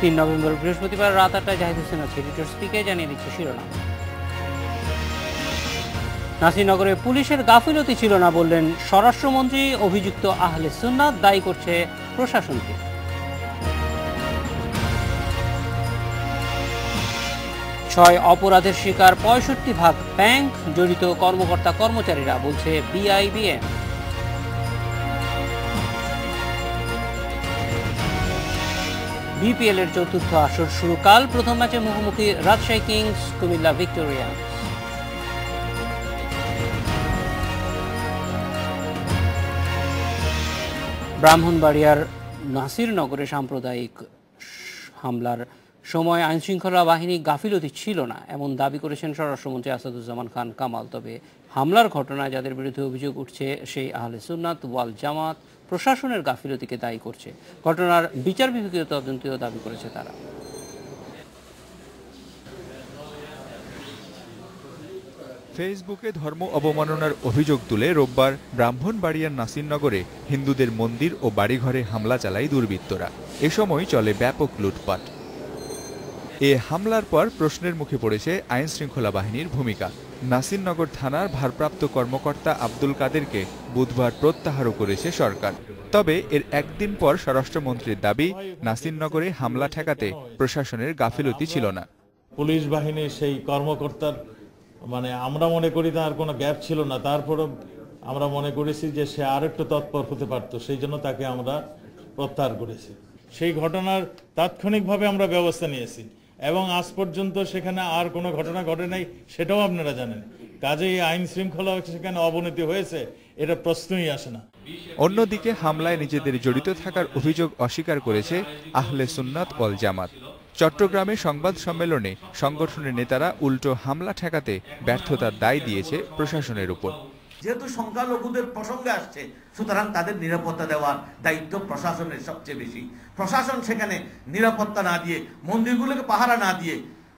3 November বৃহস্পতিবার রাত 8টায় জাহিদ হোসেন আছে এডিটর স্পিকে জানিয়ে দিচ্ছে শিরোনাম। নাসিরনগরে পুলিশের গাফিলতি ছিল না বললেন স্বরাষ্ট্রমন্ত্রী, অভিযুক্ত আহলে সুন্নাত, দায়ী করছে প্রশাসনকে। ছয় অপরাধের শিকার 65% ব্যাংক, জড়িত কর্মকর্তা কর্মচারীরা, বলছে বিআইবিএম। বিপিএল এর চতুর্থ আসর শুরু কাল। প্রথম ম্যাচে মুখোমুখি রাজশাহী কিংস, কুমিল্লা ভিক্টোরিয়ান্স। ব্রাহ্মণবাড়িয়ার নাসিরনগরে সাম্প্রদায়িক হামলার সময় আইনশৃঙ্খলা বাহিনী গাফিলতি ছিল না এমন দাবি করেছেন স্বরাষ্ট্রমন্ত্রী আসাদুজ্জামান খান কামাল। তবে হামলার ঘটনায় যাদের বিরুদ্ধে অভিযোগ উঠছে সেই আহলে সুন্নাত ওয়াল জামাত প্রশাসনের গাফিলতিকে দায়ী করছে। ঘটনার বিচার বিভাগীয় তদন্তেও দাবি করেছে তারা। ফেসবুকে ধর্ম অবমাননার অভিযোগ তুলে রোববার ব্রাহ্মণবাড়িয়ার নাসিরনগরে হিন্দুদের মন্দির ও বাড়িঘরে হামলা চালায় দুর্বৃত্তরা। এ সময় চলে ব্যাপক লুটপাট। এ হামলার পর প্রশ্নের মুখে পড়েছে আইন শৃঙ্খলা বাহিনীর ভূমিকা। নাসিরনগর থানার ভারপ্রাপ্ত কর্মকর্তা আব্দুল কাদেরকে বুধবার প্রত্যাহারও করেছে সরকার। তবে এর একদিন পর স্বরাষ্ট্রমন্ত্রীর দাবি, নাসিরনগরে হামলা ঠেকাতে প্রশাসনের গাফিলতি ছিল না। পুলিশ বাহিনীর সেই কর্মকর্তার আমরা মনে করি তার কোনো গ্যাপ ছিল না, তারপরও আমরা মনে করেছি যে সে আর একটু তৎপর হতে পারত, সেই জন্য তাকে আমরা প্রত্যাহার করেছি। সেই ঘটনার তাৎক্ষণিকভাবে আমরা ব্যবস্থা নিয়েছি এবং আজ পর্যন্ত সেখানে আর কোনো ঘটনা ঘটে নাই, সেটাও আপনারা জানেন। কাজেই আইন শৃঙ্খলা সেখানে অবনতি হয়েছে এটা প্রশ্নই আসে না। অন্যদিকে হামলায় নিজেদের জড়িত থাকার অভিযোগ অস্বীকার করেছে আহলে সুন্নাত ওয়াল জামাত। চট্টগ্রামে সংবাদ সম্মেলনে সংগঠনের নেতারা উল্টো হামলা ঠেকাতে ব্যর্থতার দায় দিয়েছে প্রশাসনের উপর। যেহেতু সংখ্যালঘুদের প্রসঙ্গে আসছে, সুতরাং তাদের নিরাপত্তা দেওয়ার দায়িত্ব প্রশাসনের সবচেয়ে বেশি। প্রশাসন সেখানে নিরাপত্তা না দিয়ে, মন্দিরগুলোকে পাহারা না দিয়ে,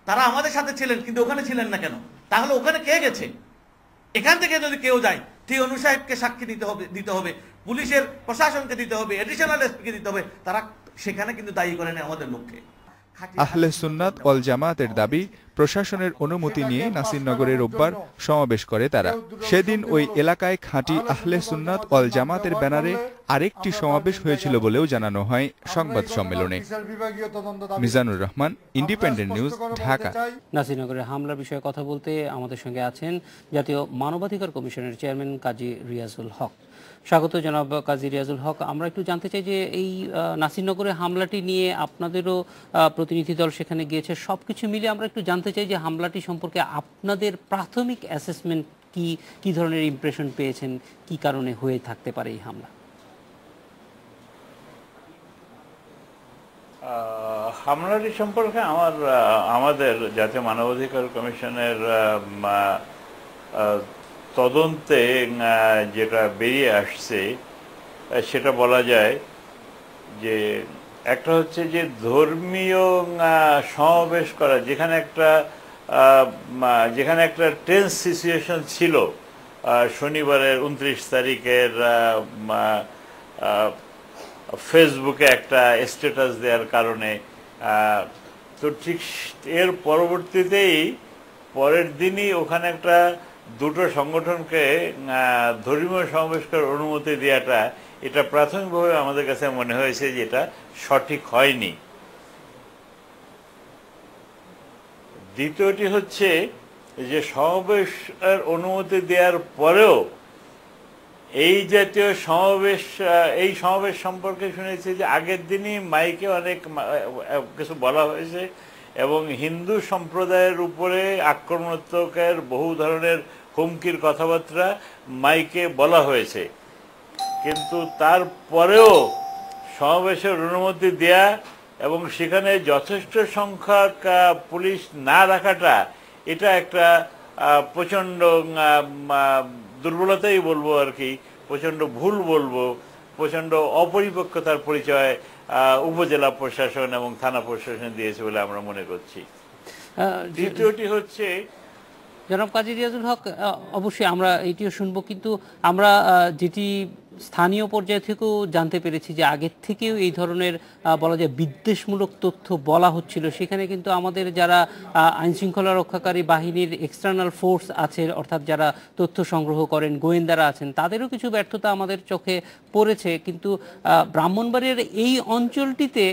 তারা আমাদের সাথে ছিলেন কিন্তু ওখানে ছিলেন না কেন? তাহলে ওখানে কে গেছে? এখান থেকে যদি কেউ যায়, টিওনু সাহেবকে সাক্ষী দিতে হবে, পুলিশের প্রশাসনকে দিতে হবে, এডিশনাল এসপিকে দিতে হবে। তারা সেখানে কিন্তু দায়ী করেন আমাদের লোককে। আহলে সুন্নাত ওয়াল জামাতের দাবি, প্রশাসনের অনুমতি নিয়ে নাসিরনগরে রোববার সমাবেশ করে তারা। সেদিন ওই এলাকায় খাঁটি আহলে সুন্নাত ওয়াল জামাতের ব্যানারে আরেকটি সমাবেশ হয়েছিল বলেও জানানো হয় সংবাদ সম্মেলনে। Mizanur Rahman, Independent News, Dhaka. নাসিরনগরের হামলার বিষয়ে কথা বলতে আমাদের সঙ্গে আছেন জাতীয় মানবাধিকার কমিশনের চেয়ারম্যান কাজী রিয়াজুল হক। স্বাগত জনাব কাজী রিয়াজুল হক। আমরা একটু জানতে চাই যে এই নাসিরনগরের হামলাটি নিয়ে আপনাদেরও প্রতিনিধি দল সেখানে গিয়েছে, সবকিছু মিলে আমরা একটু জানতে চাই যে হামলাটি সম্পর্কে আপনাদের প্রাথমিক অ্যাসেসমেন্ট কি ধরনের ইমপ্রেশন পেয়েছেন, কি কারণে হয়ে থাকতে পারে এই হামলা? হামলাটি সম্পর্কে আমাদের জাতীয় মানবাধিকার কমিশনের তদন্তে যেটা বেরিয়ে আসছে সেটা বলা যায় যে একটা হচ্ছে যে ধর্মীয় সমাবেশ করা, যেখানে একটা টেন্স সিচুয়েশন ছিল শনিবারের 29 তারিখের ফেসবুকে একটা স্ট্যাটাস দেওয়ার কারণে, তো ঠিক এর পরবর্তীতেই পরের দিনই ওখানে একটা দুটো সংগঠনকে ধর্মীয় সমাবেশ করার অনুমতি দেওয়াটা, এটা প্রাথমিকভাবে আমাদের কাছে মনে হয়েছে যে এটা সঠিক হয়নি। দ্বিতীয়টি হচ্ছে যে সমাবেশের অনুমতি দেওয়ার পরেও এই জাতীয় এই সমাবেশ সম্পর্কে শুনেছি যে আগের দিনই মাইকে অনেক কিছু বলা হয়েছে এবং হিন্দু সম্প্রদায়ের উপরে আক্রমণাত্মকের বহু ধরনের হুমকির কথাবার্তা মাইকে বলা হয়েছে, কিন্তু তারপরেও সমাবেশের অনুমতি দেয়া এবং সেখানে যথেষ্ট সংখ্যক পুলিশ না রাখাটা, এটা একটা প্রচণ্ড দুর্বলতাই বলবো আর কি, প্রচণ্ড ভুল বলবো, প্রচণ্ড অপরিপক্কতার পরিচয় উপজেলা প্রশাসন এবং থানা প্রশাসন দিয়েছে বলে আমরা মনে করছি। দ্বিতীয়টি হচ্ছে, জনাব কাজী রিয়াজুল হক, অবশ্যই আমরা এটিও শুনবো, কিন্তু আমরা যেটি স্থানীয় পর্যায় থেকেও জানতে পেরেছি যে আগের থেকেও এই ধরনের বলা যায় বিদ্বেষমূলক তথ্য বলা হচ্ছিল। সেখানে কিন্তু আমাদের যারা আইনশৃঙ্খলা রক্ষাকারী বাহিনীর এক্সটার্নাল ফোর্স আছে, অর্থাৎ যারা তথ্য সংগ্রহ করেন, গোয়েন্দারা আছেন, তাদেরও কিছু ব্যর্থতা আমাদের চোখে পড়েছে। কিন্তু ব্রাহ্মণবাড়িয়ার এই অঞ্চলটিতে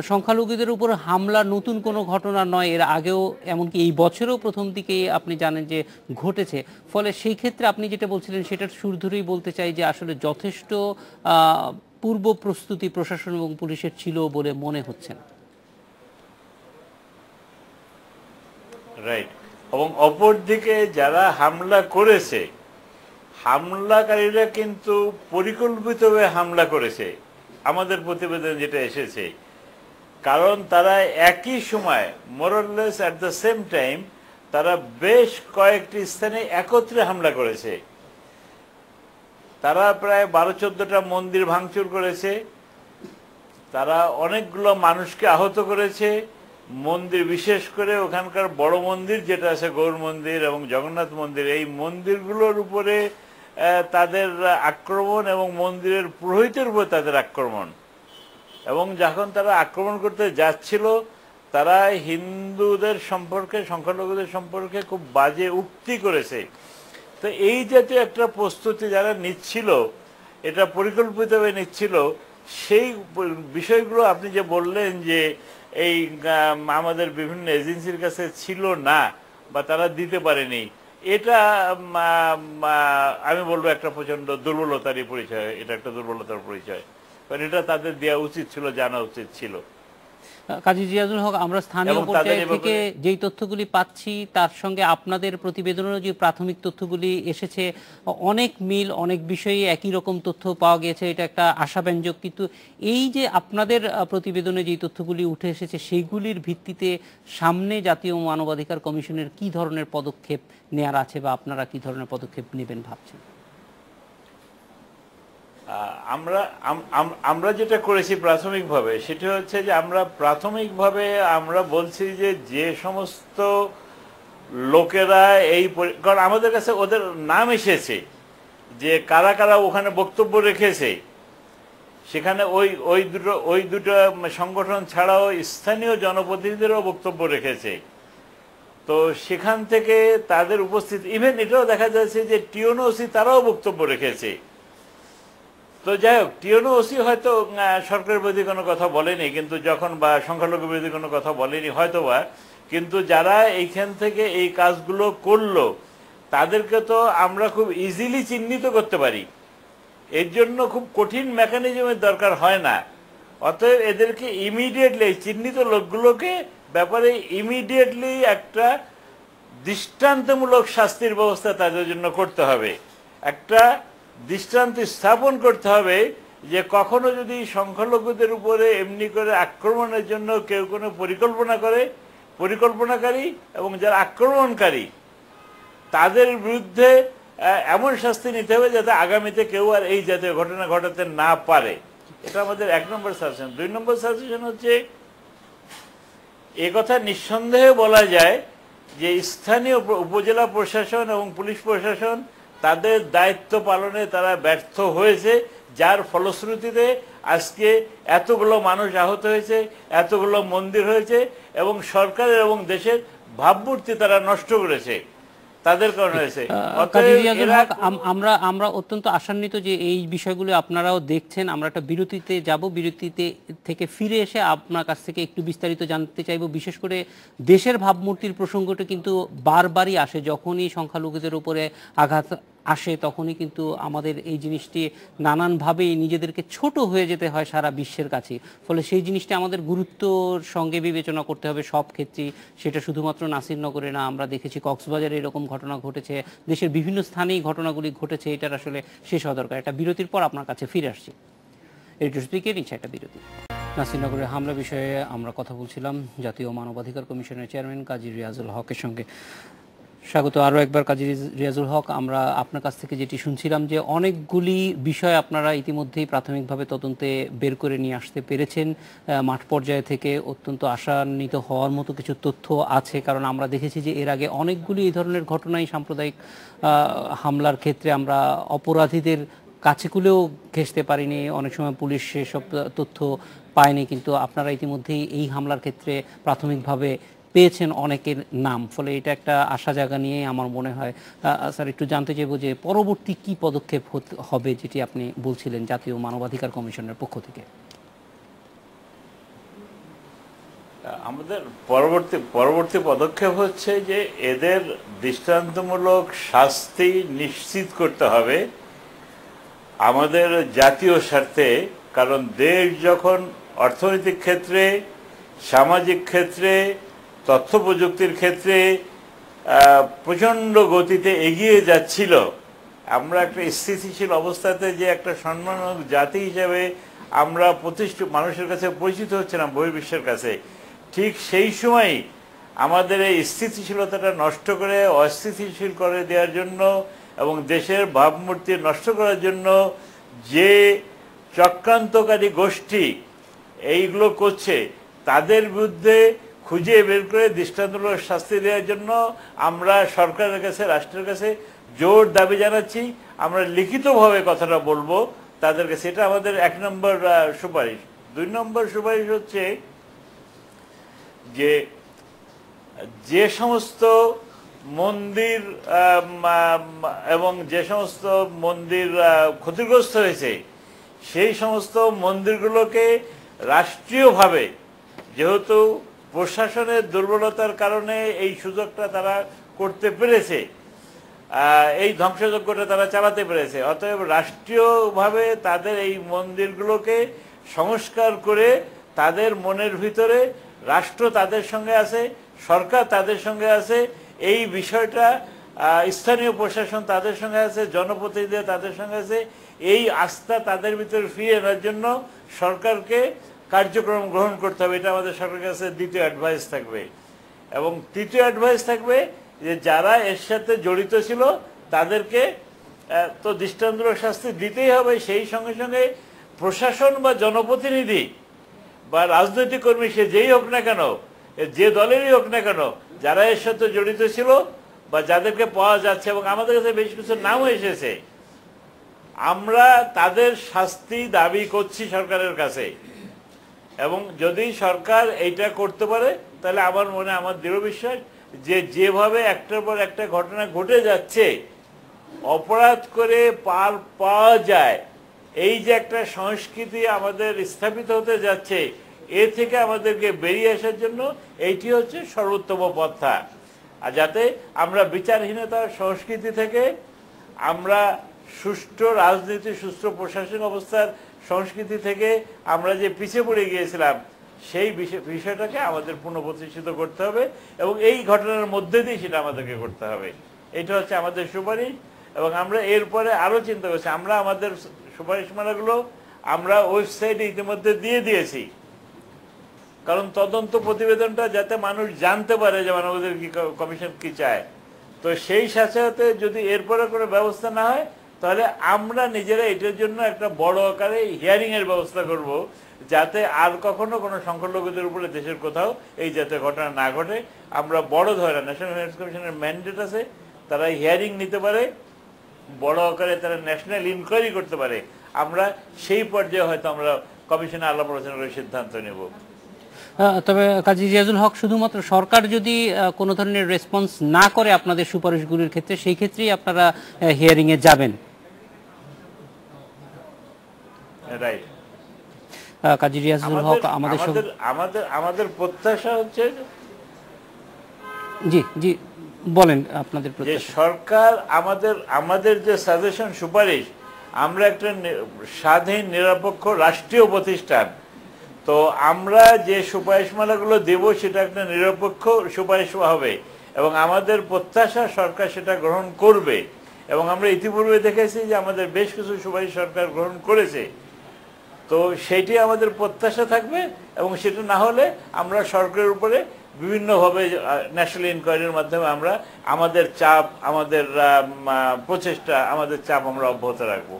সংখ্যালঘুদের উপর হামলা নতুন কোনো ঘটনা নয়, এর আগেও এমনকি এই বছরেও প্রথম দিকেই আপনি জানেন যে ঘটেছে। ফলে সেই ক্ষেত্রে আপনি যেটা বলছিলেন সেটার সুর ধরেই বলতে চাই যে আসলে যথেষ্ট পূর্ব প্রস্তুতি প্রশাসন এবং পুলিশের ছিল বলে মনে হচ্ছে না। রাইট। এবং অপরদিকে যারা হামলা করেছে, হামলাকারীরা কিন্তু পরিকল্পিতভাবে হামলা করেছে, আমাদের প্রতিবেদন যেটা এসেছে। কারণ তারা একই সময় মোরলেস অ্যাট দ্য সেম টাইম তারা বেশ কয়েকটি স্থানে একত্রে হামলা করেছে। তারা প্রায় 12-14টা মন্দির ভাঙচুর করেছে, তারা অনেকগুলো মানুষকে আহত করেছে। মন্দির, বিশেষ করে ওখানকার বড় মন্দির যেটা আছে গৌর মন্দির এবং জগন্নাথ মন্দির, এই মন্দিরগুলোর উপরে তাদের আক্রমণ এবং মন্দিরের পুরোহিতের উপর তাদের আক্রমণ। এবং যখন তারা আক্রমণ করতে যাচ্ছিল, তারা হিন্দুদের সম্পর্কে, সংখ্যালঘুদের সম্পর্কে খুব বাজে উক্তি করেছে। তো এই জাতীয় একটা প্রস্তুতি যারা নিচ্ছিল, এটা পরিকল্পিতভাবে নিচ্ছিল, সেই বিষয়গুলো আপনি যে বললেন যে এই আমাদের বিভিন্ন এজেন্সির কাছে ছিল না বা তারা দিতে পারেনি, এটা আমি বলবো একটা প্রচন্ড দুর্বলতারই পরিচয়। এটা একটা দুর্বলতার পরিচয়, কারণ এটা তাদের দেওয়া উচিত ছিল, জানা উচিত ছিল। কাজী রিয়াজুল হক, আমরা স্থানীয় পর্যায় থেকে যেই তথ্যগুলি পাচ্ছি তার সঙ্গে আপনাদের প্রতিবেদনেরও যে প্রাথমিক তথ্যগুলি এসেছে অনেক মিল, অনেক বিষয়ে একই রকম তথ্য পাওয়া গেছে, এটা একটা আশাব্যঞ্জক। কিন্তু এই যে আপনাদের প্রতিবেদনে যেই তথ্যগুলি উঠে এসেছে সেইগুলির ভিত্তিতে সামনে জাতীয় মানবাধিকার কমিশনের কি ধরনের পদক্ষেপ নেওয়ার আছে বা আপনারা কি ধরনের পদক্ষেপ নেবেন ভাবছেন? আমরা যেটা করেছি প্রাথমিকভাবে সেটা হচ্ছে যে আমরা বলছি যে যে সমস্ত লোকেরা এই, কারণ আমাদের কাছে ওদের নাম এসেছে যে কারা কারা ওখানে বক্তব্য রেখেছে। সেখানে ওই দুটো সংগঠন ছাড়াও স্থানীয় জনপ্রতিনিধিরাও বক্তব্য রেখেছে। তো সেখান থেকে তাদের উপস্থিতি, ইভেন এটাও দেখা যাচ্ছে যে টিওনোসি তারাও বক্তব্য রেখেছে। তো যাই হোক, টিওনোসি হয়তো সরকারের বিরোধী কোনো কথা বলেনি, কিন্তু যখন বা সংখ্যালঘু বিরোধী কোনো কথা বলেনি হয়তোবা, কিন্তু যারা এইখান থেকে এই কাজগুলো করলো তাদেরকে তো আমরা খুব ইজিলি চিহ্নিত করতে পারি। এর জন্য খুব কঠিন মেকানিজমের দরকার হয় না। অতএব এদেরকে ইমিডিয়েটলি, চিহ্নিত লোকগুলোকে ব্যাপারে ইমিডিয়েটলি একটা দৃষ্টান্তমূলক শাস্তির ব্যবস্থা তাদের জন্য করতে হবে। একটা দৃষ্টান্ত স্থাপন করতে হবে যে কখনো যদি সংখ্যালঘুদের উপরে এমনি করে আক্রমণের জন্য কেউ কোনো পরিকল্পনাকারী এবং যারা আক্রমণকারী তাদের বিরুদ্ধে এমন শাস্তি নিতে হবে যাতে আগামীতে কেউ আর এই জাতীয় ঘটনা ঘটাতে না পারে। এটা আমাদের 1 নম্বর সাজেশন। 2 নম্বর সাজেশন হচ্ছে, এ কথা নিঃসন্দেহে বলা যায় যে স্থানীয় উপজেলা প্রশাসন এবং পুলিশ প্রশাসন তাদের দায়িত্ব পালনে তারা ব্যর্থ হয়েছে, যার ফলশ্রুতিতে আজকে এতগুলো মানুষ আহত হয়েছে, এতগুলো মন্দির হয়েছে এবং সরকারের এবং দেশের ভাবমূর্তি তারা নষ্ট করেছে, তাদের কারণে হয়েছে। আমরা অত্যন্ত আশান্বিত যে এই বিষয়গুলো আপনারাও দেখছেন। আমরা একটা বিরতিতে যাব, বিরতিতে থেকে ফিরে এসে আপনার কাছ থেকে একটু বিস্তারিত জানতে চাইব। বিশেষ করে দেশের ভাবমূর্তির প্রসঙ্গটা কিন্তু বারবারই আসে, যখনই সংখ্যালঘুদের উপরে আঘাত আসে তখনই কিন্তু আমাদের এই জিনিসটি নানানভাবেই নিজেদেরকে ছোট হয়ে যেতে হয় সারা বিশ্বের কাছে। ফলে সেই জিনিসটি আমাদের গুরুত্বর সঙ্গে বিবেচনা করতে হবে সব ক্ষেত্রেই। সেটা শুধুমাত্র নাসিরনগরে না, আমরা দেখেছি কক্সবাজারে এরকম ঘটনা ঘটেছে, দেশের বিভিন্ন স্থানেই ঘটনাগুলি ঘটেছে। এটার আসলে শেষ হওয়া দরকার। একটা বিরতির পর আপনার কাছে ফিরে আসছি। এডিটর স্পিকের নিচ্ছে একটা বিরতি। নাসিরনগরের হামলা বিষয়ে আমরা কথা বলছিলাম জাতীয় মানবাধিকার কমিশনের চেয়ারম্যান কাজী রিয়াজুল হকের সঙ্গে। স্বাগত আরও একবার কাজী রিয়াজুল হক। আমরা আপনার কাছ থেকে যেটি শুনছিলাম যে অনেকগুলি বিষয় আপনারা ইতিমধ্যেই প্রাথমিকভাবে তদন্তে বের করে নিয়ে আসতে পেরেছেন। মাঠ পর্যায়ে থেকে অত্যন্ত আশান্বিত হওয়ার মতো কিছু তথ্য আছে, কারণ আমরা দেখেছি যে এর আগে অনেকগুলি এই ধরনের ঘটনাই সাম্প্রদায়িক হামলার ক্ষেত্রে আমরা অপরাধীদের কাছে কুলেও ঘেঁষতে পারিনি, অনেক সময় পুলিশ সেসব তথ্য পায়নি, কিন্তু আপনারা ইতিমধ্যেই এই হামলার ক্ষেত্রে প্রাথমিকভাবে পেয়েছেন অনেকের নাম, ফলে এটা একটা আশা জায়গা নিয়ে আমার মনে হয়। স্যার, একটু জানতে চাইব যে পরবর্তী কি পদক্ষেপ হবে, যেটি আপনি বলছিলেন জাতীয় মানবাধিকার কমিশনের পক্ষ থেকে। আমাদের পরবর্তী পদক্ষেপ হচ্ছে যে এদের দৃষ্টান্তমূলক শাস্তি নিশ্চিত করতে হবে আমাদের জাতীয় স্বার্থে। কারণ দেশ যখন অর্থনৈতিক ক্ষেত্রে, সামাজিক ক্ষেত্রে, তথ্য প্রযুক্তির ক্ষেত্রে প্রচণ্ড গতিতে এগিয়ে যাচ্ছিল, আমরা একটা স্থিতিশীল অবস্থাতে যে একটা সম্মানজনক জাতি হিসেবে আমরা মানুষের কাছে পরিচিত হচ্ছিলাম বহির্বিশ্বের কাছে, ঠিক সেই সময়ই আমাদের এই স্থিতিশীলতাটা নষ্ট করে অস্থিতিশীল করে দেওয়ার জন্য এবং দেশের ভাবমূর্তি নষ্ট করার জন্য যে চক্রান্তকারী গোষ্ঠী এইগুলো করছে, তাদের বিরুদ্ধে খুঁজে বের করে দৃষ্টান্তমূলক শাস্তি দেওয়ার জন্য আমরা সরকারের কাছে, রাষ্ট্রের কাছে জোর দাবি জানাচ্ছি। আমরা লিখিতভাবে কথাটা বলবো তাদের কাছে। এটা আমাদের 1 নম্বর সুপারিশ। 2 নম্বর সুপারিশ হচ্ছে যে সমস্ত মন্দির এবং যে সমস্ত মন্দির ক্ষতিগ্রস্ত হয়েছে, সেই সমস্ত মন্দিরগুলোকে রাষ্ট্রীয়ভাবে, যেহেতু প্রশাসনের দুর্বলতার কারণে এই সুযোগটা তারা করতে পেরেছে, এই ধ্বংসযজ্ঞটা তারা চালাতে পেরেছে, অতএব রাষ্ট্রীয়ভাবে তাদের এই মন্দিরগুলোকে সংস্কার করে তাদের মনের ভিতরে রাষ্ট্র তাদের সঙ্গে আছে, সরকার তাদের সঙ্গে আছে, এই বিষয়টা স্থানীয় প্রশাসন তাদের সঙ্গে আছে, জনপ্রতিনিধিরা তাদের সঙ্গে আছে, এই আস্থা তাদের ভিতরে ফিরিয়ে আনার জন্য সরকারকে কার্যক্রম গ্রহণ করতে হবে। এটা আমাদের সরকারের কাছে দ্বিতীয় অ্যাডভাইস থাকবে। এবং তৃতীয় অ্যাডভাইস থাকবে যে যারা এর সাথে জড়িত ছিল তাদেরকে তো দৃষ্টান্তমূলক শাস্তি দিতেই হবে, সেই সঙ্গে সঙ্গে প্রশাসন বা জনপ্রতিনিধি বা রাজনৈতিক কর্মী, সে যেই হোক না কেন, যে দলেরই হোক না কেন, যারা এর সাথে জড়িত ছিল বা যাদেরকে পাওয়া যাচ্ছে, এবং আমাদের কাছে বেশ কিছু নামও এসেছে, আমরা তাদের শাস্তি দাবি করছি সরকারের কাছে। এবং যদি সরকার এইটা করতে পারে, তাহলে আমার দৃঢ় বিশ্বাস যে যেভাবে একটার পর একটা ঘটনা ঘটে যাচ্ছে, অপরাধ করে পার পাওয়া যায়, এই যে একটা সংস্কৃতি আমাদের স্থাপিত হতে যাচ্ছে, এ থেকে আমাদেরকে বেরিয়ে আসার জন্য এইটি হচ্ছে সর্বোত্তম পন্থা। আর যাতে আমরা বিচারহীনতার সংস্কৃতি থেকে আমরা সুষ্ঠু রাজনীতি, সুষ্ঠু প্রশাসনিক অবস্থার সংস্কৃতি থেকে আমরা যে পিছিয়ে পড়ে গিয়েছিলাম, সেই বিষয়টাকে আমাদের পুনঃপ্রতিষ্ঠিত করতে হবে এবং এই ঘটনার মধ্যে দিয়ে সেটা আমাদেরকে করতে হবে। এটা হচ্ছে আমাদের সুপারিশ। এবং আমরা এরপরে আরও চিন্তা করছি, আমরা আমাদের সুপারিশমালাগুলো আমরা ওয়েবসাইটে ইতিমধ্যে দিয়ে দিয়েছি, কারণ তদন্ত প্রতিবেদনটা যাতে মানুষ জানতে পারে যে মানবাধিকার কমিশন কি চায়। তো সেই সাথে সাথে যদি এরপরে কোনো ব্যবস্থা না হয়, তাহলে আমরা নিজেরা এটার জন্য একটা বড় আকারে হিয়ারিংয়ের ব্যবস্থা করব, যাতে আর কখনো কোনো সংখ্যালঘুদের উপরে দেশের কোথাও এই জাতীয় ঘটনা না ঘটে। আমরা বড় ধরনের ন্যাশনাল হিউম্যান রাইটস কমিশনের ম্যান্ডেট আছে, তারা হিয়ারিং নিতে পারে, বড় আকারে তারা ন্যাশনাল ইনকোয়ারি করতে পারে। আমরা সেই পর্যায়ে হয়তো আমরা কমিশনে আলাপ আলোচনা করে সিদ্ধান্ত নেব। তবে কাজী রিয়াজুল হক, শুধুমাত্র সরকার যদি কোনো ধরনের রেসপন্স না করে আপনাদের সুপারিশগুলির ক্ষেত্রে, সেই ক্ষেত্রেই আপনারা হিয়ারিংয়ে যাবেন? রাইট। কাজী রিয়াজুল হক, আমাদের প্রত্যাশা হচ্ছে, জি জি বলেন আপনাদের যে সরকার আমাদের যে সাজেশন, সুপারিশ, আমরা একটা স্বাধীন নিরপেক্ষ রাষ্ট্রীয় প্রতিষ্ঠান, তো আমরা যে সুপারিশমালাগুলো দেব সেটা একটা নিরপেক্ষ সুপারিশ হবে এবং আমাদের প্রত্যাশা সরকার সেটা গ্রহণ করবে। এবং আমরা ইতিপূর্বে দেখেছি যে আমাদের বেশ কিছু সুপারিশ সরকার গ্রহণ করেছে, তো সেইটি আমাদের প্রত্যাশা থাকবে। এবং সেটা না হলে আমরা সরকারের উপরে বিভিন্নভাবে ন্যাশনাল ইনকোয়ারির মাধ্যমে আমরা আমাদের চাপ, আমাদের প্রচেষ্টা, আমাদের চাপ আমরা অব্যাহত রাখবো।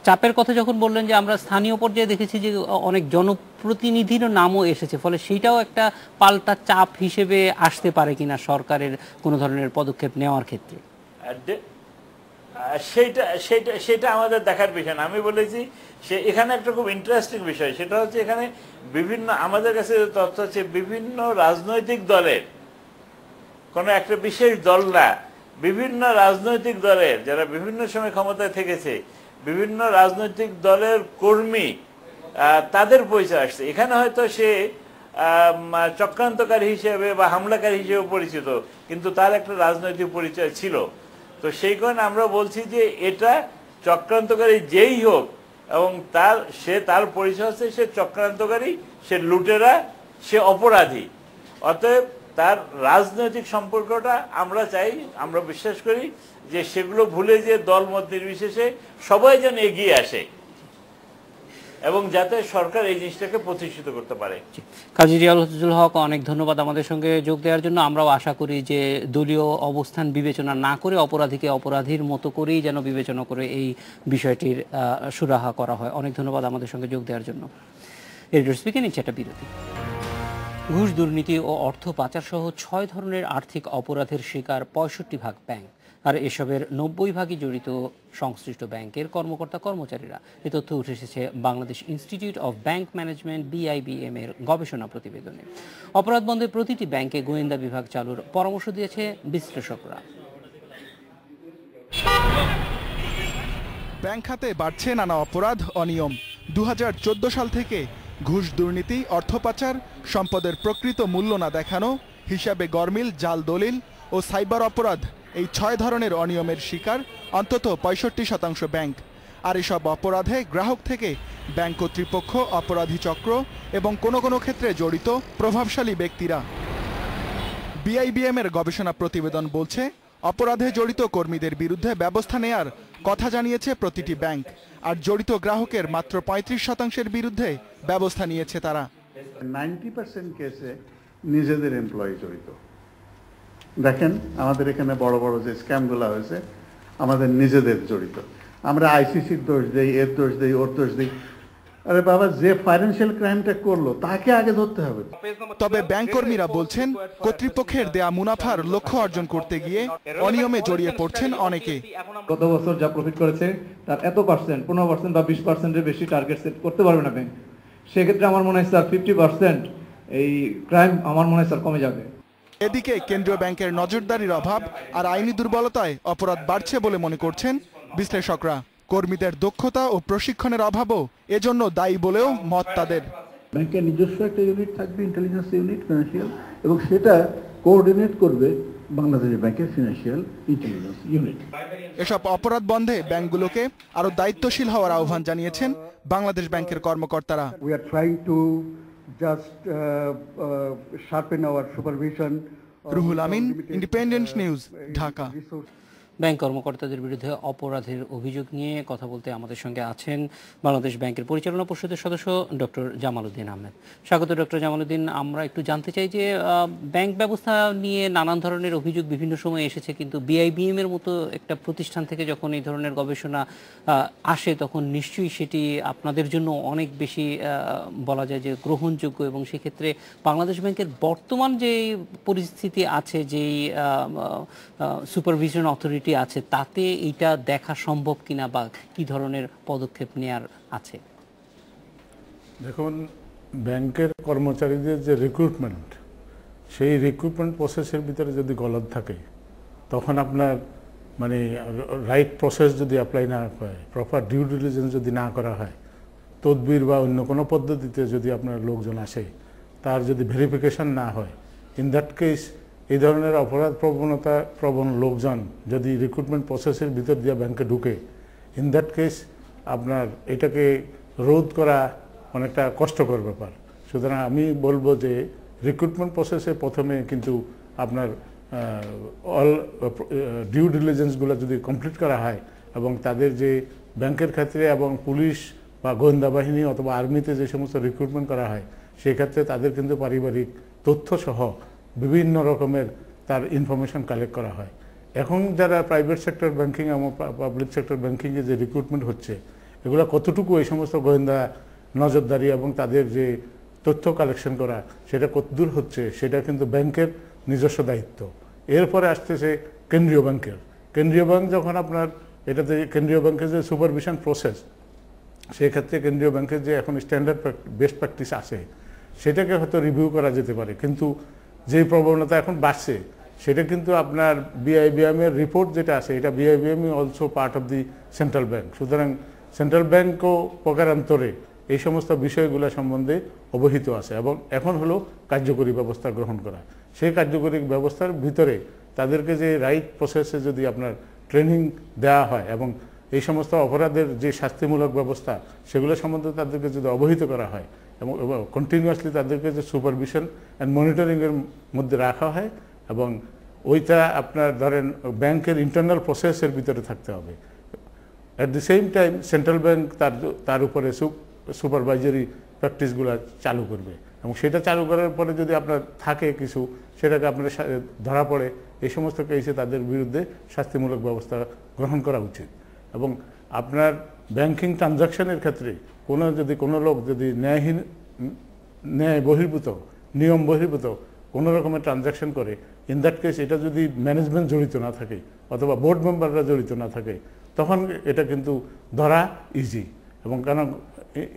চাপের কথা যখন বললেন, যে আমরা স্থানীয় পর্যায়ে দেখেছি যে অনেক জনপ্রতিনিধির নামও এসেছে, ফলে সেইটাও একটা পাল্টা চাপ হিসেবে আসতে পারে কিনা সরকারের কোনো ধরনের পদক্ষেপ নেওয়ার ক্ষেত্রে? সেইটা সেটা সেটা আমাদের দেখার বিষয় না। আমি বলেছি এখানে একটা খুব ইন্টারেস্টিং বিষয়, সেটা হচ্ছে এখানে বিভিন্ন আমাদের কাছে তথ্য আছে বিভিন্ন রাজনৈতিক দলের, কোনো একটা বিশেষ দল না, বিভিন্ন রাজনৈতিক দলের যারা বিভিন্ন সময় ক্ষমতায় থেকেছে, বিভিন্ন রাজনৈতিক দলের কর্মী, তাদের পরিচয় আসছে। এখানে হয়তো সে চক্রান্তকারী হিসেবে বা হামলাকারী হিসেবে পরিচিত, কিন্তু তার একটা রাজনৈতিক পরিচয় ছিল। তো সেই কারণে আমরা বলছি যে এটা চক্রান্তকারী যেই হোক, এবং তার পরিচয় হচ্ছে সে চক্রান্তকারী, সে লুটেরা, সে অপরাধী। অতএব তার রাজনৈতিক সম্পর্কটা আমরা চাই, আমরা বিশ্বাস করি যে সেগুলো ভুলে যে দলমত নির্বিশেষে সবাই যেন এগিয়ে আসে এবং যাতে সরকার এই জিনিসটাকে প্রতিষ্ঠিত করতে পারে। কাজী রিয়াজুল হক, অনেক ধন্যবাদ আমাদের সঙ্গে যোগ দেওয়ার জন্য। আমরাও আশা করি যে দলীয় অবস্থান বিবেচনা না করে অপরাধীকে অপরাধীর মতো করেই যেন বিবেচনা করে এই বিষয়টির সুরাহা করা হয়। অনেক ধন্যবাদ আমাদের সঙ্গে যোগ দেওয়ার জন্য। এডিটর স্পিকে নিচ্ছে একটা বিরতি। ঘুষ, দুর্নীতি ও অর্থ পাচার সহ 6 ধরনের আর্থিক অপরাধের শিকার 65% ব্যাংক, আর এসবের 90% জড়িত সংশ্লিষ্ট ব্যাংকের কর্মকর্তা কর্মচারীরা। এ তথ্য উঠে এসেছে Bangladesh institute of bank management BIBM এর গবেষণা প্রতিবেদনে। অপরাধ বন্ধে প্রতিটি ব্যাংকে গোয়েন্দা বিভাগ চালুর পরামর্শ দিয়েছে বিশ্লেষকরা। ব্যাংক খাতে বাড়ছে নানা অপরাধ, অনিয়ম। 2014 সাল থেকে ঘুষ, দুর্নীতি, অর্থ পাচার, সম্পদের প্রকৃত মূল্য না দেখানো, হিসাবে গরমিল, জাল দলিল ও সাইবার অপরাধ, এই 6 ধরনের অনিয়মের শিকার অন্তত 65% ব্যাংক। আর এসব অপরাধে গ্রাহক থেকে ব্যাংক কর্তৃপক্ষ, অপরাধী চক্র এবং কোনো ক্ষেত্রে জড়িত প্রভাবশালী ব্যক্তিরা। BIBM এর গবেষণা প্রতিবেদন বলছে, অপরাধে জড়িত কর্মীদের বিরুদ্ধে ব্যবস্থা নেয়ার কথা জানিয়েছে প্রতিটি ব্যাংক, আর জড়িত গ্রাহকের মাত্র 35% বিরুদ্ধে ব্যবস্থা নিয়েছে তারা। 90% কেসে নিজেদের এমপ্লয়ি জড়িত। দেখেন আমাদের এখানে বড় বড় যে স্ক্যামগুলো হয়েছে আমাদের নিজেদের জড়িত। আমরা ICCর দোষ দেই, এর দোষ দেই, ওর দোষ দিই। আরে বাবা, যে ফাইন্যান্সিয়াল ক্রাইমটা করলো তাকে আগে ধরতে হবে। তবে ব্যাংক কর্মীরা বলছেন, কর্তৃপক্ষের দেয়া মুনাফার লক্ষ্য অর্জন করতে গিয়ে অনিয়মে জড়িয়ে পড়ছেন অনেকে। গত বছর যা প্রফিট করেছে তার এত পার্সেন্ট, 15% বা 20%-এর বেশি টার্গেট সেট করতে পারবে না ব্যাংক। সেক্ষেত্রে আমার মনে হয় স্যার 50% এই ক্রাইম আমার মনে হয় স্যার কমে যাবে। এদিকে কেন্দ্রীয় ব্যাংকের নজরদারির অভাব আর আইনি দুর্বলতায় অপরাধ বাড়ছে বলে মনে করছেন বিশ্লেষকরা। কর্মীদের দক্ষতা ও প্রশিক্ষণের অভাবও এজন্য দায়ী বলেও মত তাদের। ব্যাংকের নিজস্ব একটা ইউনিট থাকবে, ইন্টেলিজেন্স ইউনিট, ফিনান্সিয়াল, এবং সেটা কোঅর্ডিনেট করবে বাংলাদেশ ব্যাংকের ফিনান্সিয়াল ইন্টেলিজেন্স ইউনিট। এসব অপরাধ বন্ধে ব্যাংকগুলোকে আরো দায়িত্বশীল হওয়ার আহ্বান জানিয়েছেন বাংলাদেশ ব্যাংকের কর্মকর্তারা। We are trying to just sharpen our supervision. Ruhul Amin, independent News, Dhaka. Bank কর্মকর্তাদের বিরুদ্ধে অপরাধের অভিযোগ নিয়ে কথা বলতে আমাদের সঙ্গে আছেন বাংলাদেশ ব্যাংকের পরিচালনা পরিষদের সদস্য ডক্টর জামাল উদ্দিন আহমেদ। স্বাগত ডক্টর জামাল উদ্দিন। আমরা একটু জানতে চাই যে ব্যাংক ব্যবস্থা নিয়ে নানান ধরনের অভিযোগ বিভিন্ন সময় এসেছে, কিন্তু BIBM এর মতো একটা প্রতিষ্ঠান থেকে যখন এই ধরনের গবেষণা আসে তখন নিশ্চয়ই সেটি আপনাদের জন্য অনেক বেশি বলা যায় যে গ্রহণযোগ্য, এবং সেক্ষেত্রে বাংলাদেশ ব্যাংকের বর্তমান যে পরিস্থিতি আছে, যেই সুপারভিশন অথরিটি আছে, তাতে এইটা দেখা সম্ভব কিনা বা কি ধরনের পদক্ষেপ নেয়ার আছে? দেখুন, ব্যাংকের কর্মচারীদের যে রিক্রুটমেন্ট, সেই রিক্রুটমেন্ট প্রসেসের ভিতরে যদি গলদ থাকে, তখন আপনার মানে রাইট প্রসেস যদি অ্যাপ্লাই না হয়, প্রপার ডিউ ডিলিজেন্স যদি না করা হয়, তদবির বা অন্য কোনো পদ্ধতিতে যদি আপনার লোকজন আসে, তার যদি ভেরিফিকেশন না হয়, ইন দ্যাট কেস এই ধরনের অপরাধ প্রবণ লোকজন যদি রিক্রুটমেন্ট প্রসেসের ভিতর দিয়ে ব্যাংকে ঢুকে, ইন দ্যাট কেস আপনার এটাকে রোধ করা অনেকটা কষ্টকর ব্যাপার। সুতরাং আমি বলবো যে রিক্রুটমেন্ট প্রসেসে প্রথমে কিন্তু আপনার অল ডিউ ডিলিজেন্সগুলো যদি কমপ্লিট করা হয়, এবং তাদের যে ব্যাংকের ক্ষেত্রে এবং পুলিশ বা গোয়েন্দা বাহিনী অথবা আর্মিতে যে সমস্ত রিক্রুটমেন্ট করা হয়, সেক্ষেত্রে তাদের কিন্তু পারিবারিক তথ্যসহ বিভিন্ন রকমের তার ইনফরমেশন কালেক্ট করা হয়। এখন যারা প্রাইভেট সেক্টর ব্যাংকিং এবং পাবলিক সেক্টর ব্যাংকিংয়ে যে রিক্রুটমেন্ট হচ্ছে, এগুলো কতটুকু এই সমস্ত গোয়েন্দা নজরদারি এবং তাদের যে তথ্য কালেকশন করা, সেটা কতদূর হচ্ছে, সেটা কিন্তু ব্যাংকের নিজস্ব দায়িত্ব। এরপরে আসতেছে কেন্দ্রীয় ব্যাংকের। কেন্দ্রীয় ব্যাংক যখন আপনার এটাতে কেন্দ্রীয় ব্যাংকের যে সুপারভিশন প্রসেস, সেক্ষেত্রে কেন্দ্রীয় ব্যাংকের যে এখন স্ট্যান্ডার্ড বেস্ট প্র্যাকটিস আছে সেটাকে হয়তো রিভিউ করা যেতে পারে। কিন্তু যেই প্রবণতা এখন বাড়ছে সেটা কিন্তু আপনার BIBM এর রিপোর্ট যেটা আছে, এটা BIBM also part of the central bank. সুতরাং সেন্ট্রাল ব্যাংকও প্রকারান্তরে এই সমস্ত বিষয়গুলো সম্বন্ধে অবহিত আছে এবং এখন হলো কার্যকরী ব্যবস্থা গ্রহণ করা। সেই কার্যকরী ব্যবস্থার ভিতরে তাদেরকে যে রাইট প্রসেসে যদি আপনার ট্রেনিং দেওয়া হয় এবং এই সমস্ত অপরাধের যে শাস্তিমূলক ব্যবস্থা সেগুলো সম্বন্ধে তাদেরকে যদি অবহিত করা হয় এবং কন্টিনিউয়াসলি তাদেরকে যে সুপারভিশন অ্যান্ড মনিটরিংয়ের মধ্যে রাখা হয় এবং ওইটা আপনার ধরেন ব্যাংকের ইন্টারনাল প্রসেসের ভিতরে থাকতে হবে। At the same time central bank তার উপরে সুপারভাইজারি প্র্যাকটিসগুলো চালু করবে এবং সেটা চালু করার পরে যদি আপনার থাকে কিছু, সেটাকে আপনার ধরা পড়ে, এই সমস্ত কেসে তাদের বিরুদ্ধে শাস্তিমূলক ব্যবস্থা গ্রহণ করা উচিত। এবং আপনার ব্যাংকিং ট্রানজাকশনের ক্ষেত্রে কোনো লোক যদি ন্যায় বহির্ভূত, নিয়ম বহির্ভূত কোনো রকমের ট্রানজাকশন করে, ইন দ্যাট কেস এটা যদি ম্যানেজমেন্ট জড়িত না থাকে অথবা বোর্ড মেম্বাররা জড়িত না থাকে, তখন এটা কিন্তু ধরা ইজি। এবং কারণ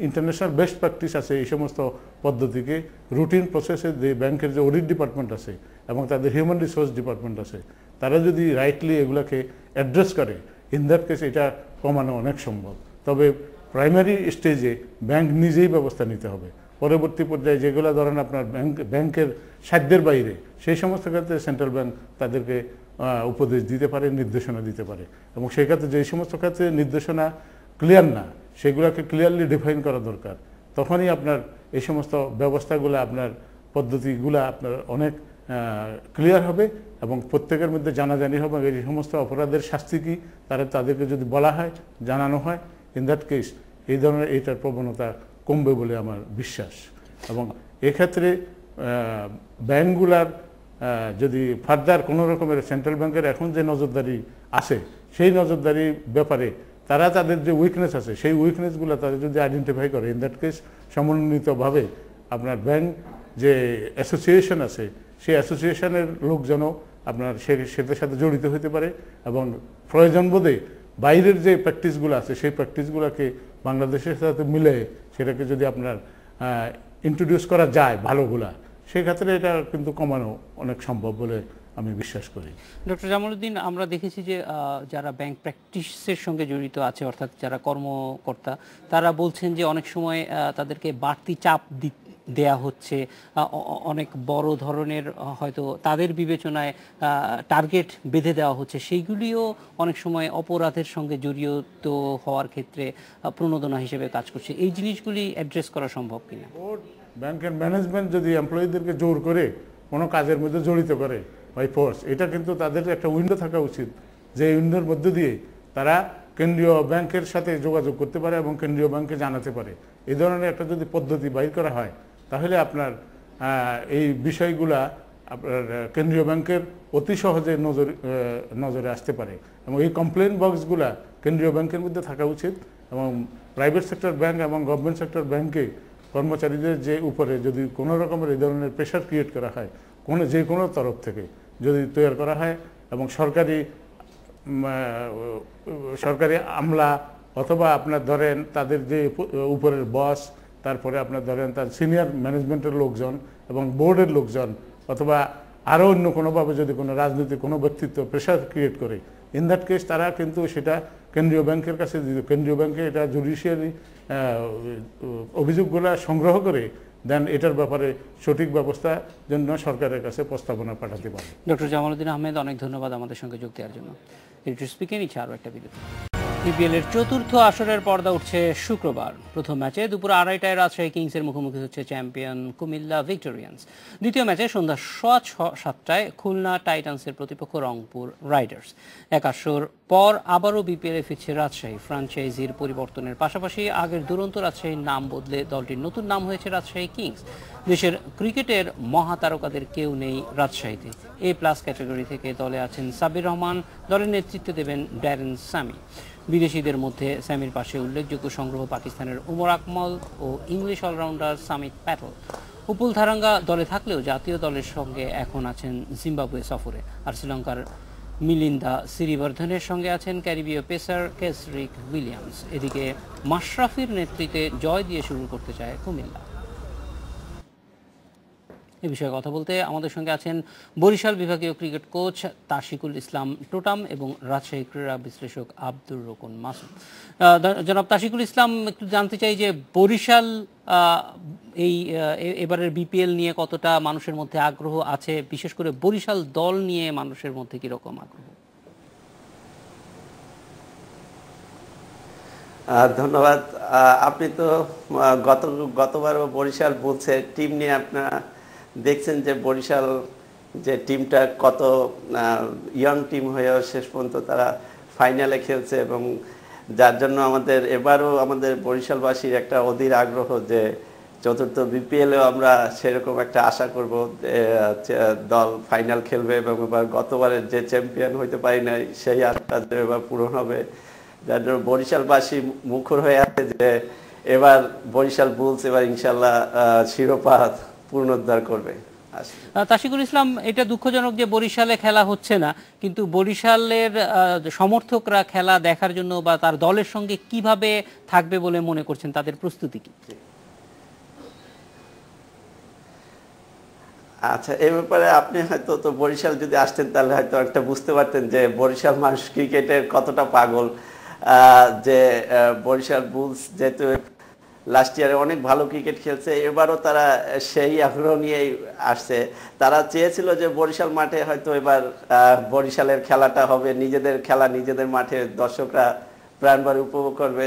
ইন্টারন্যাশনাল বেস্ট প্র্যাকটিস আছে এই সমস্ত পদ্ধতিকে রুটিন প্রসেসে যে ব্যাংকের যে অডিট ডিপার্টমেন্ট আছে এবং তাদের হিউম্যান রিসোর্স ডিপার্টমেন্ট আছে, তারা যদি রাইটলি এগুলোকে অ্যাড্রেস করে, ইন দ্যাট কেস এটা কমানো অনেক সম্ভব। তবে প্রাইমারি স্টেজে ব্যাংক নিজেই ব্যবস্থা নিতে হবে। পরবর্তী পর্যায়ে যেগুলো ধরেন আপনার ব্যাংকের সাধ্যের বাইরে, সেই সমস্ত ক্ষেত্রে সেন্ট্রাল ব্যাংক তাদেরকে উপদেশ দিতে পারে, নির্দেশনা দিতে পারে এবং সেই ক্ষেত্রে যেই সমস্ত ক্ষেত্রে নির্দেশনা ক্লিয়ার না, সেগুলোকে ক্লিয়ারলি ডিফাইন করা দরকার। তখনই আপনার এই সমস্ত ব্যবস্থাগুলো, আপনার পদ্ধতিগুলো আপনার অনেক ক্লিয়ার হবে এবং প্রত্যেকের মধ্যে জানাজানি হবে এই সমস্ত অপরাধের শাস্তি কী তাদেরকে যদি বলা হয়, জানানো হয়, ইন দ্যাট কেস এই ধরনের এইটার প্রবণতা কমবে বলে আমার বিশ্বাস। এবং এক্ষেত্রে ব্যাংকগুলার যদি ফার্দার কোনো রকমের সেন্ট্রাল ব্যাংকের এখন যে নজরদারি আছে, সেই নজরদারির ব্যাপারে তারা তাদের যে উইকনেস আছে সেই উইকনেসগুলো তারা যদি আইডেন্টিফাই করে, ইন দ্যাট কেস সমন্বিতভাবে আপনার ব্যাংক যে অ্যাসোসিয়েশন আছে সেই অ্যাসোসিয়েশনের লোকজন আপনার সেটার সাথে জড়িত হতে পারে এবং প্রয়োজন বোধে বাইরের যে প্র্যাকটিসগুলো আছে সেই প্র্যাকটিসগুলোকে বাংলাদেশের সাথে মিলে সেটাকে যদি আপনার ইন্ট্রোডিউস করা যায় ভালোগুলা, সেক্ষেত্রে এটা কিন্তু কমানো অনেক সম্ভব বলে আমি বিশ্বাস করি। ডক্টর জামালউদ্দিন, আমরা দেখেছি যে যারা ব্যাংক প্র্যাকটিসের সঙ্গে জড়িত আছে, অর্থাৎ যারা কর্মকর্তা, তারা বলছেন যে অনেক সময় তাদেরকে বাড়তি চাপ দেয়া হচ্ছে, অনেক বড় ধরনের হয়তো তাদের বিবেচনায় টার্গেট বেঁধে দেওয়া হচ্ছে, সেইগুলিও অনেক সময় অপরাধের সঙ্গে জড়িত হওয়ার ক্ষেত্রে প্রণোদনা হিসেবে কাজ করছে। এই জিনিসগুলি অ্যাড্রেস করা সম্ভব কিনা? ব্যাংকের ম্যানেজমেন্ট যদি এমপ্লয়ীদেরকে জোর করে কোনো কাজের মধ্যে জড়িত করে বাই ফোর্স, এটা কিন্তু তাদের একটা উইন্ডো থাকা উচিত, যে উইন্ডোর মধ্য দিয়ে তারা কেন্দ্রীয় ব্যাংকের সাথে যোগাযোগ করতে পারে এবং কেন্দ্রীয় ব্যাংকে জানাতে পারে। এই ধরনের একটা যদি পদ্ধতি বাইর করা হয়, তাহলে আপনার এই বিষয়গুলা আপনার কেন্দ্রীয় ব্যাংকের অতি সহজে নজরে আসতে পারে এবং এই কমপ্লেন বক্সগুলা কেন্দ্রীয় ব্যাংকের মধ্যে থাকা উচিত এবং প্রাইভেট সেক্টর ব্যাংক এবং গভর্নমেন্ট সেক্টর ব্যাংকে কর্মচারীদের যে উপরে যদি কোনো রকমের এই ধরনের প্রেশার ক্রিয়েট করা হয়, যে কোনো তরফ থেকে যদি তৈরি করা হয় এবং সরকারি আমলা অথবা আপনার ধরেন তাদের যে উপরের বস, তারপরে আপনার ধরেন তার সিনিয়র ম্যানেজমেন্টের লোকজন এবং বোর্ডের লোকজন অথবা আরও অন্য কোনোভাবে যদি কোনো রাজনৈতিক কোনো ব্যক্তিত্ব প্রেশার ক্রিয়েট করে, ইন দ্যাট কেস তারা কিন্তু সেটা কেন্দ্রীয় ব্যাংকের কাছে, কেন্দ্রীয় ব্যাংকে এটা জুডিশিয়ারি অভিযোগগুলো সংগ্রহ করে দেন এটার ব্যাপারে সঠিক ব্যবস্থার জন্য সরকারের কাছে প্রস্তাবনা পাঠাতে পারে। ডক্টর জামালউদ্দিন আহমেদ, অনেক ধন্যবাদ আমাদের সঙ্গে যোগ দেওয়ার জন্য। স্পিকের ইচ্ছা আরও একটা বিরতি। IPL-এর চতুর্থ আসরের পর্দা উঠছে শুক্রবার। প্রথম ম্যাচে দুপুর 2:30টায় রাজশাহী কিংসের মুখোমুখি হচ্ছে চ্যাম্পিয়ন কুমিল্লা ভিক্টোরিয়ান্স। দ্বিতীয় ম্যাচে সন্ধ্যা 7:15টায় খুলনা টাইটান্সের প্রতিপক্ষ রংপুর রাইডার্স। এক আসর পর আবারও বিপিএলে ফিরছে রাজশাহী। ফ্র্যাঞ্চাইজির পরিবর্তনের পাশাপাশি আগের দুরন্ত রাজশাহীর নাম বদলে দলটির নতুন নাম হয়েছে রাজশাহী কিংস। দেশের ক্রিকেটের মহাতারকাদের কেউ নেই রাজশাহীতে। A+ ক্যাটাগরি থেকে দলে আছেন সাব্বির রহমান, দলের নেতৃত্ব দেবেন ড্যারেন স্যামি। বিদেশিদের মধ্যে স্যামির পাশে উল্লেখযোগ্য সংগ্রহ পাকিস্তানের উমর আকমল ও ইংলিশ অলরাউন্ডার সামিত প্যাটেল। উপুল ধারাঙ্গা দলে থাকলেও জাতীয় দলের সঙ্গে এখন আছেন জিম্বাবুয়ে সফরে। আর শ্রীলঙ্কার মিলিন্দা সিরিবর্ধনের সঙ্গে আছেন ক্যারিবীয় পেসার কেসরিক উইলিয়ামস। এদিকে মাশরাফির নেতৃত্বে জয় দিয়ে শুরু করতে চায় কুমিল্লা। এ বিষয়ে কথা বলতে আমাদের সঙ্গে আছেন বরিশাল বিভাগীয় ক্রিকেট কোচ তাশিকুল ইসলাম টোটাম এবং রাজশাহী ক্রীড়া বিশ্লেষক আব্দুর রকুন মাসুদ। জনাব তাশিকুল ইসলাম, একটু জানতে চাই যে বরিশাল এবারের বিপিএল নিয়ে কতটা মানুষের মধ্যে আগ্রহ আছে, বিশেষ করে বরিশাল দল নিয়ে মানুষের মধ্যে কিরকম আগ্রহ? ধন্যবাদ। আপনি তো গতবারও বরিশাল বলছে টিম নিয়ে আপনারা দেখছেন যে বরিশাল যে টিমটা কত ইয়ং টিম হয়েও শেষ পর্যন্ত তারা ফাইনালে খেলছে, এবং যার জন্য এবারও আমাদের বরিশালবাসীর একটা অধীর আগ্রহ যে চতুর্থ বিপিএলেও আমরা সেরকম একটা আশা করব দল ফাইনাল খেলবে, এবং এবার গতবারের যে চ্যাম্পিয়ন হইতে পারি নাই সেই আশাটা এবার পূরণ হবে। যার জন্য বরিশালবাসী মুখর হয়ে আছে যে এবার বরিশাল বুলস এবার ইনশাল্লাহ শিরোপা পুনরুদ্ধার করবে। তাশিকুল ইসলাম, এটা দুঃখজনক যে বরিশালে খেলা হচ্ছে না, কিন্তু বরিশালের সমর্থকরা খেলা দেখার জন্য বা তার দলের সঙ্গে কিভাবে থাকবে বলে মনে করছেন, তাদের প্রস্তুতি কি? আচ্ছা, এই ব্যাপারে আপনি হয়তো তো বরিশাল যদি আসতেন তাহলে হয়তো একটা বুঝতে পারতেন যে বরিশাল মানুষ ক্রিকেটের কতটা পাগল। যে বরিশাল বুলস যেহেতু লাস্ট ইয়ারে অনেক ভালো ক্রিকেট খেলছে, এবারও তারা সেই আগ্রহ নিয়েই আসছে। তারা চেয়েছিল যে বরিশাল মাঠে হয়তো এবার বরিশালের খেলাটা হবে, নিজেদের খেলা নিজেদের মাঠে দর্শকরা প্রাণভরে উপভোগ করবে।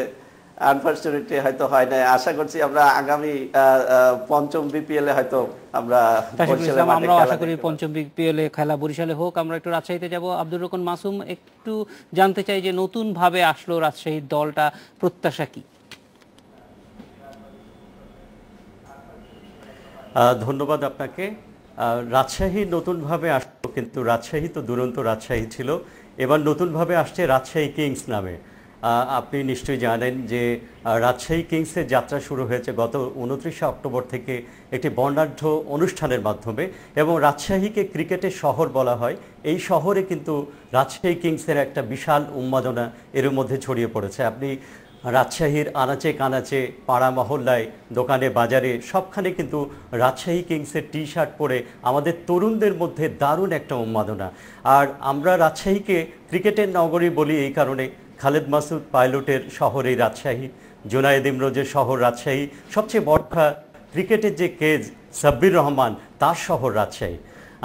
আনফরচুনেটলি হয়তো হয় না। আশা করছি আমরা আগামী পঞ্চম বিপিএল এ হয়তো আমরা আশা করি পঞ্চম বিপিএল এ খেলা বরিশালে হোক। আমরা একটু রাজশাহীতে যাব। আব্দুর রকুন মাসুম, একটু জানতে চাই যে নতুন ভাবে আসলো রাজশাহীর দলটা, প্রত্যাশা কি? ধন্যবাদ আপনাকে। রাজশাহী নতুনভাবে আসলো, কিন্তু রাজশাহী তো দুরন্ত রাজশাহী ছিল, এবার নতুনভাবে আসছে রাজশাহী কিংস নামে। আপনি নিশ্চয়ই জানেন যে রাজশাহী কিংসের যাত্রা শুরু হয়েছে গত 29 অক্টোবর থেকে একটি বর্ণাঢ্য অনুষ্ঠানের মাধ্যমে, এবং রাজশাহীকে ক্রিকেটের শহর বলা হয়। এই শহরে কিন্তু রাজশাহী কিংসের একটা বিশাল উন্মাদনা এর মধ্যে ছড়িয়ে পড়েছে। আপনি রাজশাহীর আনাচে কানাচে, পাড়া মহল্লায়, দোকানে বাজারে সবখানে কিন্তু রাজশাহী কিংসের টি শার্ট পরে আমাদের তরুণদের মধ্যে দারুণ একটা উন্মাদনা। আর আমরা রাজশাহীকে ক্রিকেটের নগরী বলি এই কারণে, খালেদ মাসুদ পাইলটের শহর এই রাজশাহী, জুনায়েদ ইমরোজের শহর রাজশাহী, সবচেয়ে বড় ক্রিকেটের যে কেজ সাব্বির রহমান তার শহর রাজশাহী।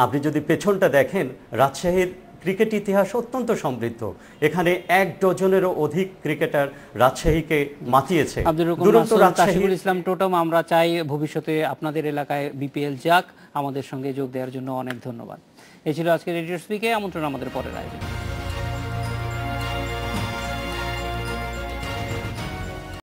আপনি যদি পেছনটা দেখেন, রাজশাহীর ক্রিকেট ইতিহাস অত্যন্ত সমৃদ্ধ। এখানে 1 ডজনেরও অধিক ক্রিকেটার রাজশাহীকে মাতিয়েছে। তাশিকুল ইসলাম টোটাম, আমরা চাই ভবিষ্যতে আপনাদের এলাকায় বিপিএল যাক। আমাদের সঙ্গে যোগ দেওয়ার জন্য অনেক ধন্যবাদ। এই ছিল আজকের রেডিও স্পিকে। আমন্ত্রণ আমাদের পরের আয়োজন।